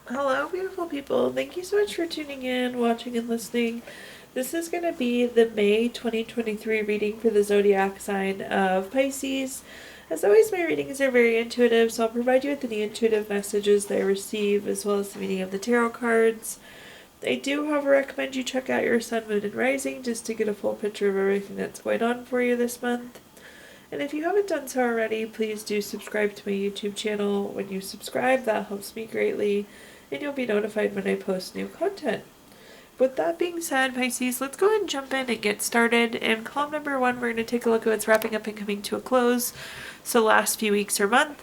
Hello, beautiful people. Thank you so much for tuning in, watching, and listening. This is going to be the May 2023 reading for the zodiac sign of Pisces. As always, my readings are very intuitive, so I'll provide you with any intuitive messages that I receive, as well as the meaning of the tarot cards. I do, however, recommend you check out your sun, moon, and rising just to get a full picture of everything that's going on for you this month. And if you haven't done so already, please do subscribe to my YouTube channel. When you subscribe, that helps me greatly, and you'll be notified when I post new content. With that being said, Pisces, let's go ahead and jump in and get started. In column number 1, we're going to take a look at what's wrapping up and coming to a close, so last few weeks or month.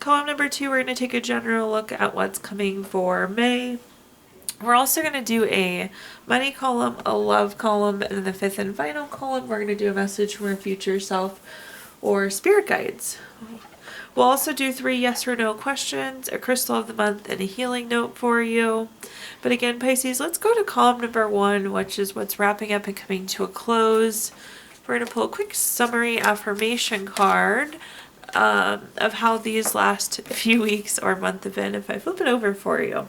Column number 2, we're going to take a general look at what's coming for May. We're also going to do a money column, a love column, and then the fifth and final column, we're going to do a message from our future self or spirit guides. We'll also do 3 yes or no questions, a crystal of the month, and a healing note for you. But again, Pisces, let's go to column number 1, which is what's wrapping up and coming to a close. We're going to pull a quick summary affirmation card of how these last few weeks or month have been, if I flip it over for you.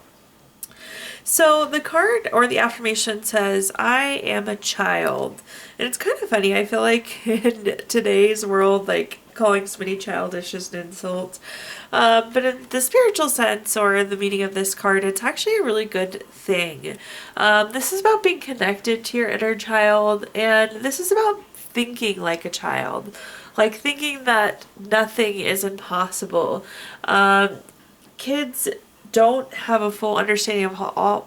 So the card or the affirmation says, I am a child. And it's kind of funny. I feel like in today's world, like calling somebody childish is an insult. But in the spiritual sense or in the meaning of this card, it's actually a really good thing. This is about being connected to your inner child. And this is about thinking like a child. Like thinking that nothing is impossible. Kids don't have a full understanding of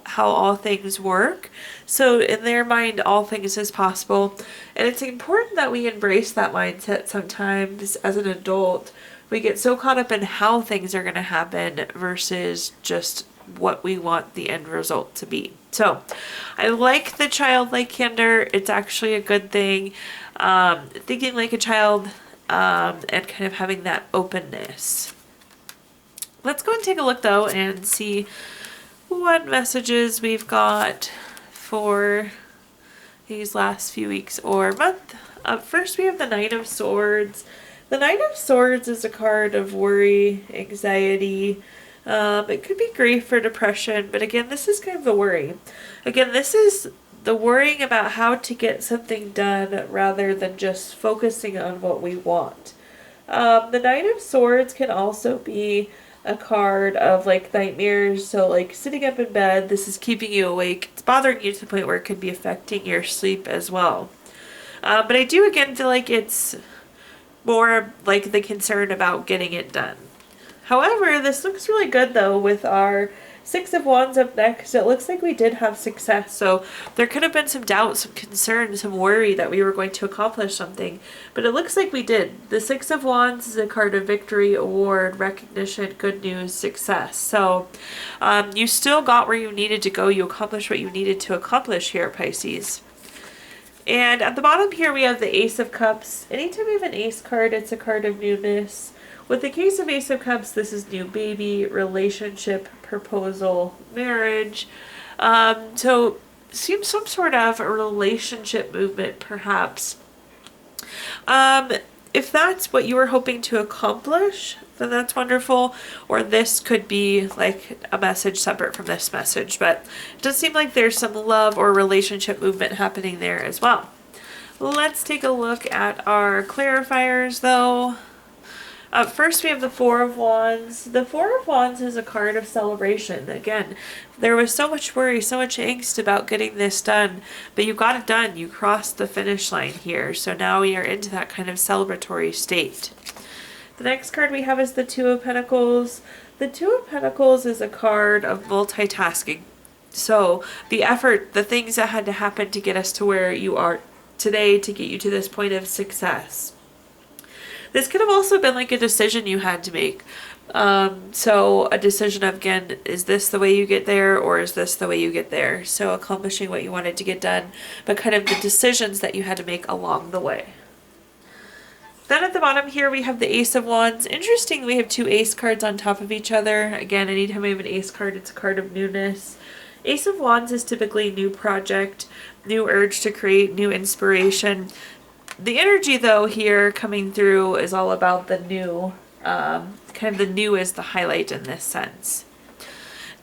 how all things work. So in their mind, all things is possible. And it's important that we embrace that mindset sometimes as an adult. We get so caught up in how things are going to happen versus just what we want the end result to be. So I like the childlike candor. It's actually a good thing. Thinking like a child and kind of having that openness. Let's go and take a look though and see what messages we've got for these last few weeks or month. Up first we have the Knight of Swords. The Knight of Swords is a card of worry, anxiety. It could be grief or depression, but again, this is kind of the worry. Again, this is the worrying about how to get something done rather than just focusing on what we want. The Knight of Swords can also be a card of like nightmares. So like sitting up in bed, this is keeping you awake. It's bothering you to the point where it could be affecting your sleep as well. But I do again feel like it's more like the concern about getting it done. However, this looks really good though with our 6 of Wands up next. It looks like we did have success. So there could have been some doubt, some concern, some worry that we were going to accomplish something. But it looks like we did. The 6 of Wands is a card of victory, award, recognition, good news, success. So you still got where you needed to go. You accomplished what you needed to accomplish here, Pisces. And at the bottom here we have the Ace of Cups. Anytime we have an Ace card, it's a card of newness. With the case of Ace of Cups, this is new baby, relationship, proposal, marriage. So seems some sort of a relationship movement, perhaps. If that's what you were hoping to accomplish, then that's wonderful. Or this could be like a message separate from this message. But it does seem like there's some love or relationship movement happening there as well. Let's take a look at our clarifiers, though. First, we have the 4 of Wands. The 4 of Wands is a card of celebration. Again, there was so much worry, so much angst about getting this done, but you got it done. You crossed the finish line here. So now we are into that kind of celebratory state. The next card we have is the 2 of Pentacles. The 2 of Pentacles is a card of multitasking. So the effort, the things that had to happen to get us to where you are today, to get you to this point of success. This could have also been like a decision you had to make. So a decision of, again, is this the way you get there or is this the way you get there? So accomplishing what you wanted to get done, but kind of the decisions that you had to make along the way. Then at the bottom here we have the Ace of Wands. Interesting, we have 2 Ace cards on top of each other. Again, anytime we have an Ace card, it's a card of newness. Ace of Wands is typically new project, new urge to create, new inspiration. The energy, though, here coming through is all about the new. Kind of the new is the highlight in this sense.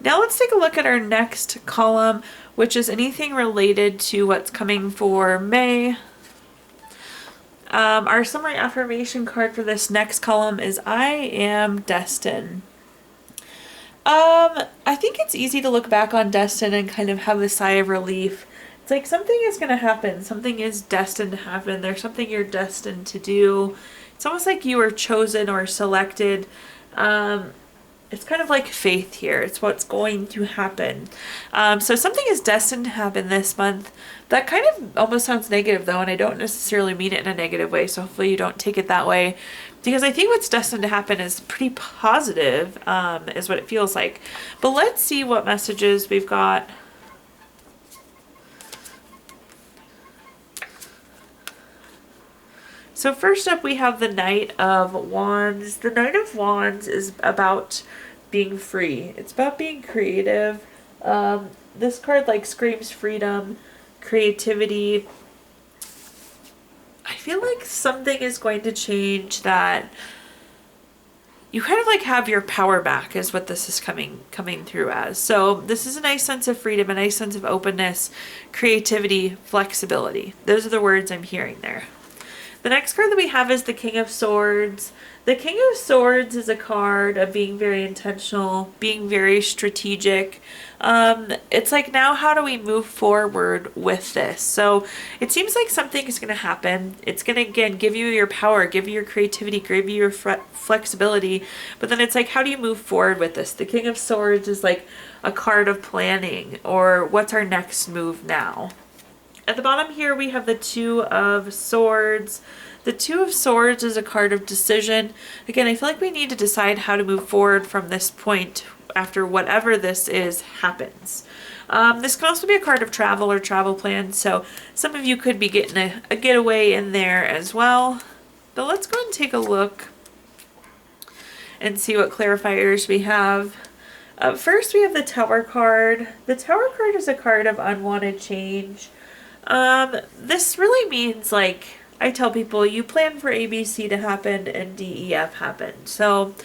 Now let's take a look at our next column, which is anything related to what's coming for May. Our summary affirmation card for this next column is I am destined. I think it's easy to look back on destined and kind of have a sigh of relief. It's like something is going to happen. Something is destined to happen. There's something you're destined to do. It's almost like you were chosen or selected. It's kind of like faith here. It's what's going to happen. So something is destined to happen this month. That kind of almost sounds negative though, and I don't necessarily mean it in a negative way, so hopefully you don't take it that way. Because I think what's destined to happen is pretty positive, is what it feels like. But let's see what messages we've got. So first up we have the Knight of Wands. The Knight of Wands is about being free. It's about being creative. This card like screams freedom, creativity. I feel like something is going to change that you kind of like have your power back is what this is coming through as. So this is a nice sense of freedom, a nice sense of openness, creativity, flexibility. Those are the words I'm hearing there. The next card that we have is the King of Swords. The King of Swords is a card of being very intentional, being very strategic. It's like, now how do we move forward with this? So it seems like something is going to happen. It's going to, again, give you your power, give you your creativity, give you your flexibility. But then it's like, how do you move forward with this? The King of Swords is like a card of planning, or what's our next move now? At the bottom here, we have the Two of Swords. The Two of Swords is a card of decision. Again, I feel like we need to decide how to move forward from this point after whatever this is happens. This can also be a card of travel or travel plans, so some of you could be getting a getaway in there as well. But let's go and take a look and see what clarifiers we have. First, we have the Tower card. The Tower card is a card of unwanted change. This really means, like, I tell people, you plan for ABC to happen and DEF happen. So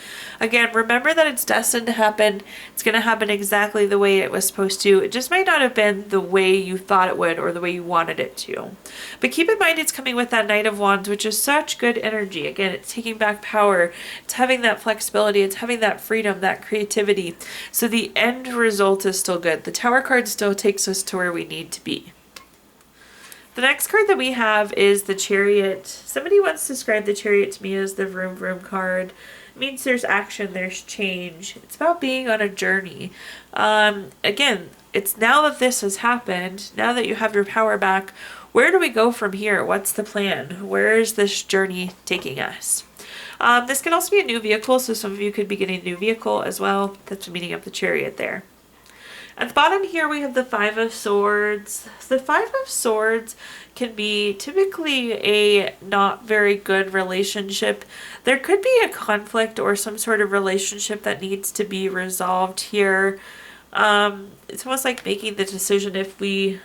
again, remember that it's destined to happen. It's going to happen exactly the way it was supposed to. It just might not have been the way you thought it would or the way you wanted it to. But keep in mind, it's coming with that Knight of Wands, which is such good energy. Again, it's taking back power. It's having that flexibility. It's having that freedom, that creativity. So the end result is still good. The Tower card still takes us to where we need to be. The next card that we have is the Chariot. Somebody once described the Chariot to me as the vroom vroom card. It means there's action, there's change. It's about being on a journey. Again, it's now that this has happened, now that you have your power back, where do we go from here? What's the plan? Where is this journey taking us? This can also be a new vehicle, so some of you could be getting a new vehicle as well. That's meaning of the Chariot there. At the bottom here, we have the Five of Swords. The Five of Swords can be typically a not very good relationship. There could be a conflict or some sort of relationship that needs to be resolved here. It's almost like making the decision if we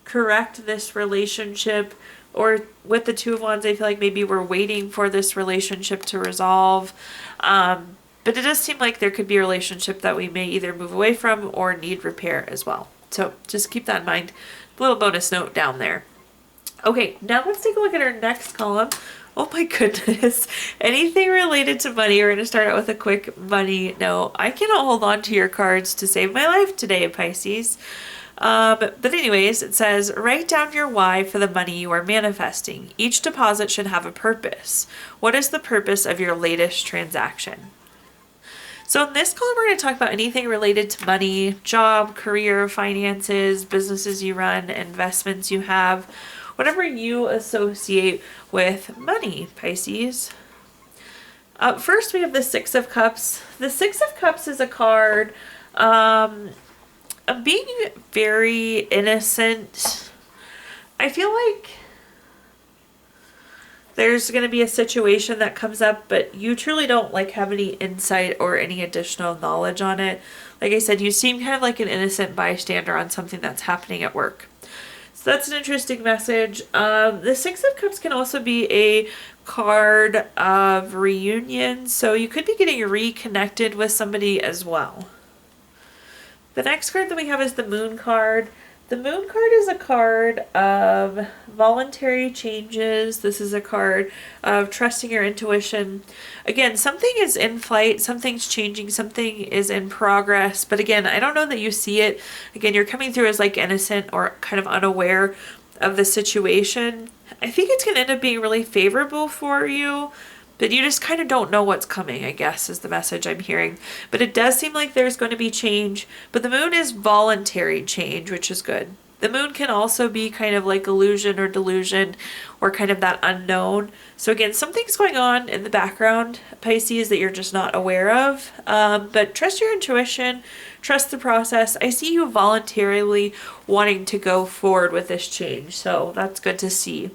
correct this relationship, or with the Two of Wands, I feel like maybe we're waiting for this relationship to resolve. But it does seem like there could be a relationship that we may either move away from or need repair as well. So just keep that in mind. A little bonus note down there. Okay, now let's take a look at our next column. Oh my goodness. Anything related to money. We're going to start out with a quick money note. I cannot hold on to your cards to save my life today, Pisces. But anyways, it says, write down your why for the money you are manifesting. Each deposit should have a purpose. What is the purpose of your latest transaction? So in this column, we're going to talk about anything related to money, job, career, finances, businesses you run, investments you have, whatever you associate with money, Pisces. First, we have the Six of Cups. The Six of Cups is a card of being very innocent. I feel like there's going to be a situation that comes up, but you truly don't like have any insight or any additional knowledge on it. Like I said, you seem kind of like an innocent bystander on something that's happening at work. So that's an interesting message. The Six of Cups can also be a card of reunion. So you could be getting reconnected with somebody as well. The next card that we have is the Moon card. The Moon card is a card of voluntary changes. This is a card of trusting your intuition. Again, something is in flight, something's changing, something is in progress. But again, I don't know that you see it. Again, you're coming through as like innocent or kind of unaware of the situation. I think it's going to end up being really favorable for you. But you just kind of don't know what's coming, I guess, is the message I'm hearing. But it does seem like there's going to be change. But the moon is voluntary change, which is good. The moon can also be kind of like illusion or delusion or kind of that unknown. So again, something's going on in the background, Pisces, that you're just not aware of. But trust your intuition, trust the process. I see you voluntarily wanting to go forward with this change. So that's good to see.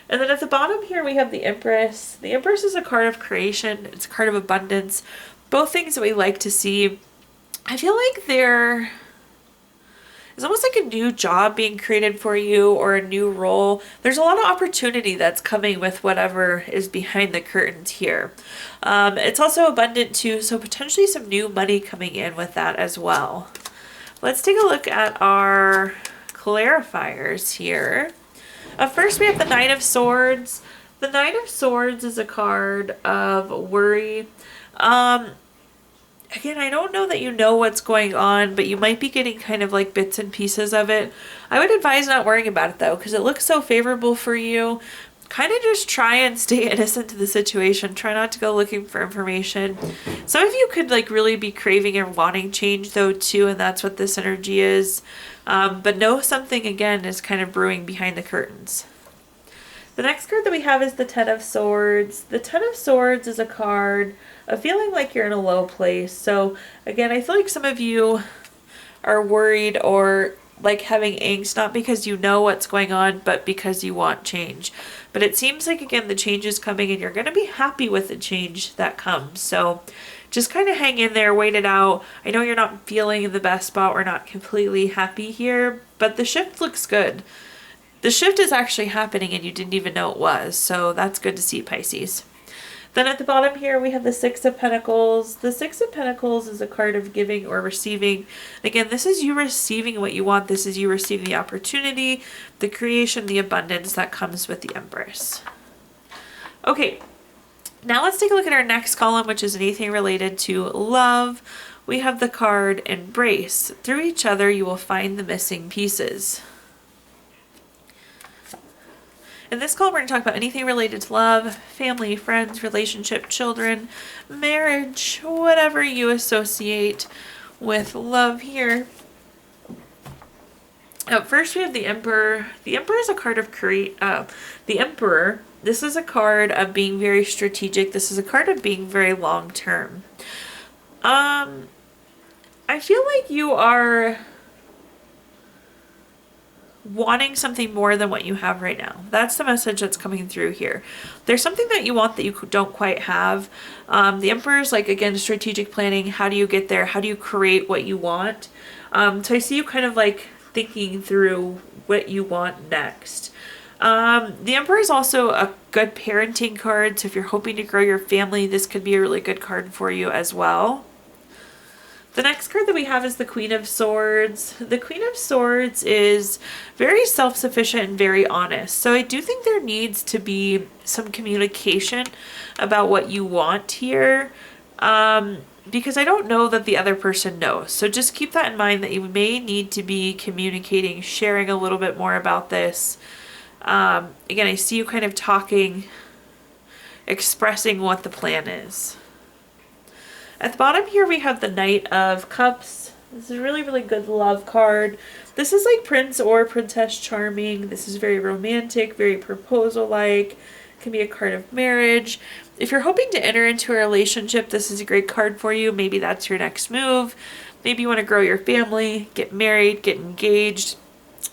And then at the bottom here, we have the Empress. The Empress is a card of creation. It's a card of abundance. Both things that we like to see. I feel like there is almost like a new job being created for you or a new role. There's a lot of opportunity that's coming with whatever is behind the curtains here. It's also abundant too, so potentially some new money coming in with that as well. Let's take a look at our clarifiers here. First, we have the Knight of Swords. The Knight of Swords is a card of worry. Again, I don't know that you know what's going on, but you might be getting kind of like bits and pieces of it. I would advise not worrying about it though, because it looks so favorable for you. Kind of just try and stay innocent to the situation. Try not to go looking for information. Some of you could like really be craving and wanting change though too, and that's what this energy is. But know something again is kind of brewing behind the curtains. The next card that we have is the Ten of Swords. The Ten of Swords is a card of feeling like you're in a low place. So again, I feel like some of you are worried or like having angst, not because you know what's going on, but because you want change. But it seems like, again, the change is coming and you're going to be happy with the change that comes. So just kind of hang in there, wait it out. I know you're not feeling in the best spot or not completely happy here, but the shift looks good. The shift is actually happening and you didn't even know it was. So that's good to see, Pisces. Then at the bottom here, we have the Six of Pentacles. The Six of Pentacles is a card of giving or receiving. Again, this is you receiving what you want. This is you receiving the opportunity, the creation, the abundance that comes with the Empress. Okay, now let's take a look at our next column, which is anything related to love. We have the card Embrace. Through each other, you will find the missing pieces. In this column, we're going to talk about anything related to love, family, friends, relationship, children, marriage, whatever you associate with love here. First, we have the Emperor. The Emperor is a card of the Emperor. This is a card of being very strategic. This is a card of being very long-term. I feel like you are wanting something more than what you have right now. That's the message that's coming through here. There's something that you want that you don't quite have. The Emperor's like, again, strategic planning. How do you get there? How do you create what you want? So I see you kind of like thinking through what you want next. The Emperor is also a good parenting card. So if you're hoping to grow your family, this could be a really good card for you as well. The next card that we have is the Queen of Swords. The Queen of Swords is very self-sufficient and very honest. So I do think there needs to be some communication about what you want here, because I don't know that the other person knows. So just keep that in mind, that you may need to be communicating, sharing a little bit more about this. Again, I see you kind of talking, expressing what the plan is. At the bottom here, we have the Knight of Cups. This is a really, really good love card. This is like Prince or Princess Charming. This is very romantic, very proposal-like. Can be a card of marriage. If you're hoping to enter into a relationship, this is a great card for you. Maybe that's your next move. Maybe you want to grow your family, get married, get engaged.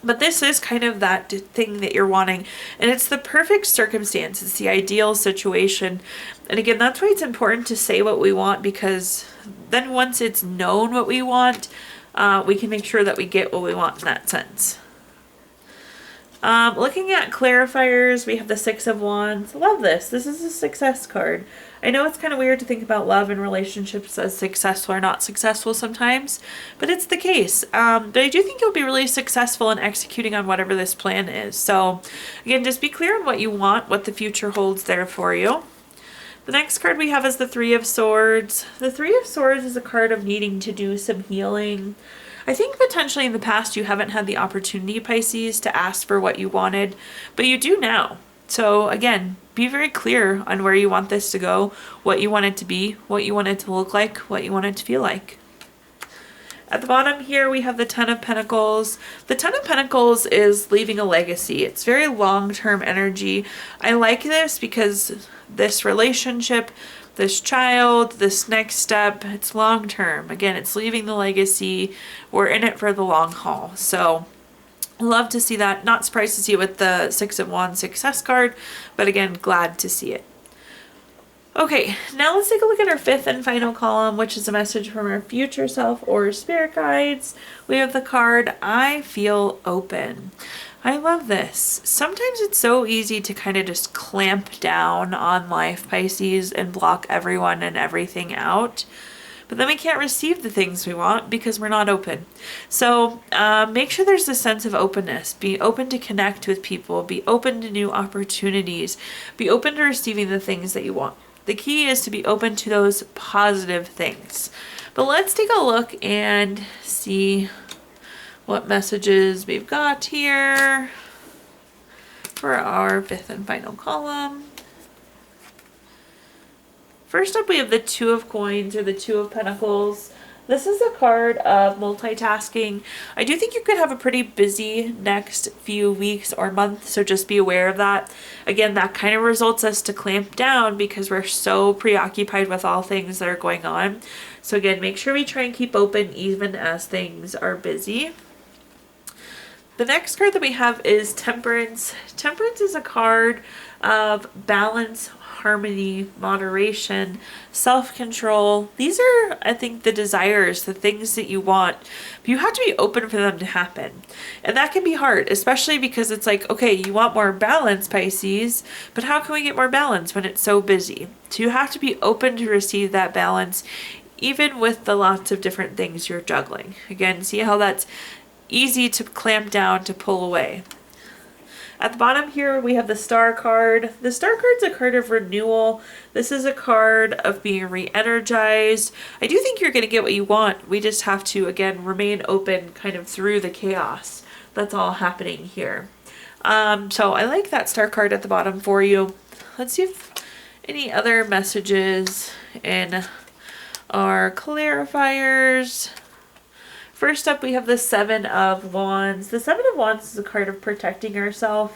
But this is kind of that thing that you're wanting. And it's the perfect circumstance. It's the ideal situation. And again, that's why it's important to say what we want, because then once it's known what we want, we can make sure that we get what we want in that sense. Looking at clarifiers, we have the Six of Wands. Love this. This is a success card. I know it's kind of weird to think about love and relationships as successful or not successful sometimes, but it's the case. But I do think you'll be really successful in executing on whatever this plan is. So again, just be clear on what you want, what the future holds there for you. The next card we have is the Three of Swords. The Three of Swords is a card of needing to do some healing. I think potentially in the past you haven't had the opportunity, Pisces, to ask for what you wanted, but you do now. So again, be very clear on where you want this to go, what you want it to be, what you want it to look like, what you want it to feel like. At the bottom here, we have the Ten of Pentacles. The Ten of Pentacles is leaving a legacy. It's very long-term energy. I like this because this relationship, this child, this next step, it's long-term. Again, it's leaving the legacy. We're in it for the long haul. So love to see that. Not surprised to see it with the Six of Wands success card, but again, glad to see it. Okay, now let's take a look at our fifth and final column, which is a message from our future self or spirit guides. We have the card, I feel open. I love this. Sometimes it's so easy to kind of just clamp down on life, Pisces, and block everyone and everything out. But then we can't receive the things we want because we're not open. So make sure there's a sense of openness. Be open to connect with people. Be open to new opportunities. Be open to receiving the things that you want. The key is to be open to those positive things. But let's take a look and see what messages we've got here for our fifth and final column. First up, we have the Two of Coins or the Two of Pentacles. This is a card of multitasking. I do think you could have a pretty busy next few weeks or months, so just be aware of that. Again, that kind of results us to clamp down because we're so preoccupied with all things that are going on. So again, make sure we try and keep open even as things are busy. The next card that we have is Temperance. Temperance is a card of balance, harmony, moderation, self-control. These are, I think, the desires, the things that you want. But you have to be open for them to happen. And that can be hard, especially because it's like, okay, you want more balance, Pisces, but how can we get more balance when it's so busy? So you have to be open to receive that balance, even with the lots of different things you're juggling. Again, see how that's easy to clamp down, to pull away. At the bottom here, we have the Star card. The Star card's a card of renewal. This is a card of being re-energized. I do think you're going to get what you want. We just have to, again, remain open kind of through the chaos that's all happening here. So I like that Star card at the bottom for you. Let's see if any other messages in our clarifiers. First up, we have the Seven of Wands. The Seven of Wands is a card of protecting ourselves.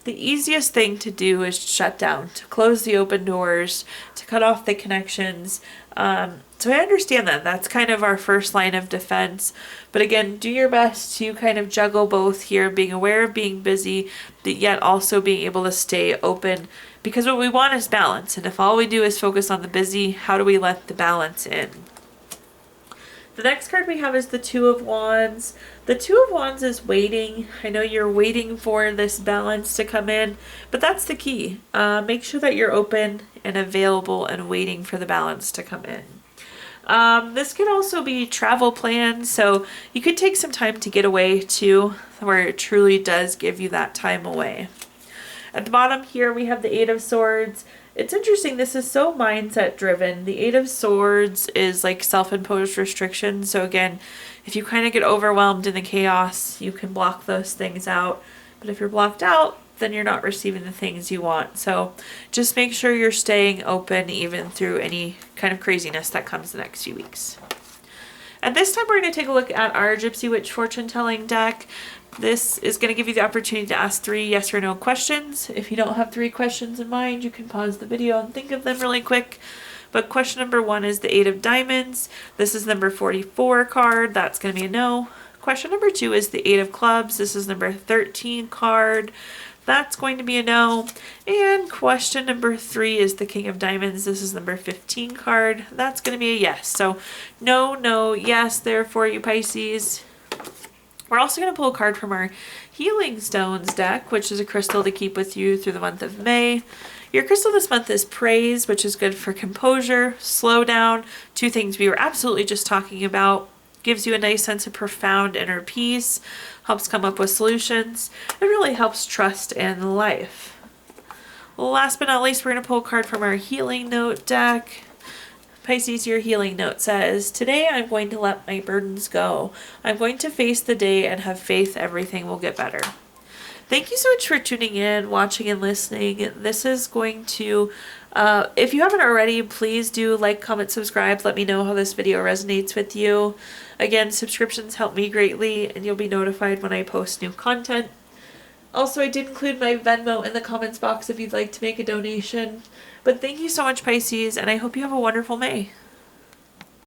The easiest thing to do is shut down, to close the open doors, to cut off the connections. So I understand that. That's kind of our first line of defense. But again, do your best to kind of juggle both here, being aware of being busy, but yet also being able to stay open. Because what we want is balance. And if all we do is focus on the busy, how do we let the balance in? The next card we have is the Two of Wands. The Two of Wands is waiting. I know you're waiting for this balance to come in, but that's the key. Make sure that you're open and available and waiting for the balance to come in. This could also be travel plans, so you could take some time to get away too, where it truly does give you that time away. At the bottom here, we have the Eight of Swords. It's interesting, this is so mindset driven. The Eight of Swords is like self-imposed restrictions. So again, if you kind of get overwhelmed in the chaos, you can block those things out. But if you're blocked out, then you're not receiving the things you want. So just make sure you're staying open even through any kind of craziness that comes the next few weeks. At this time, we're going to take a look at our Gypsy Witch fortune telling deck. This is going to give you the opportunity to ask 3 yes or no questions. If you don't have 3 questions in mind, you can pause the video and think of them really quick. But question number 1 is the Eight of Diamonds. This is number 44 card. That's going to be a no. Question number 2 is the Eight of Clubs. This is number 13 card. That's going to be a no. And question number 3 is the King of Diamonds. This is number 15 card. That's going to be a yes. So no, no, yes there for you, Pisces. We're also going to pull a card from our Healing Stones deck, which is a crystal to keep with you through the month of May. Your crystal this month is Praise, which is good for composure, slow down, two things we were absolutely just talking about. Gives you a nice sense of profound inner peace, helps come up with solutions. It really helps trust in life. Last but not least, we're going to pull a card from our Healing Note deck. Pisces, your healing note says, today I'm going to let my burdens go. I'm going to face the day and have faith everything will get better. Thank you so much for tuning in, watching, and listening. This is going to, if you haven't already, please do like, comment, subscribe. Let me know how this video resonates with you. Again, subscriptions help me greatly, and you'll be notified when I post new content. Also, I did include my Venmo in the comments box if you'd like to make a donation. But thank you so much, Pisces, and I hope you have a wonderful May.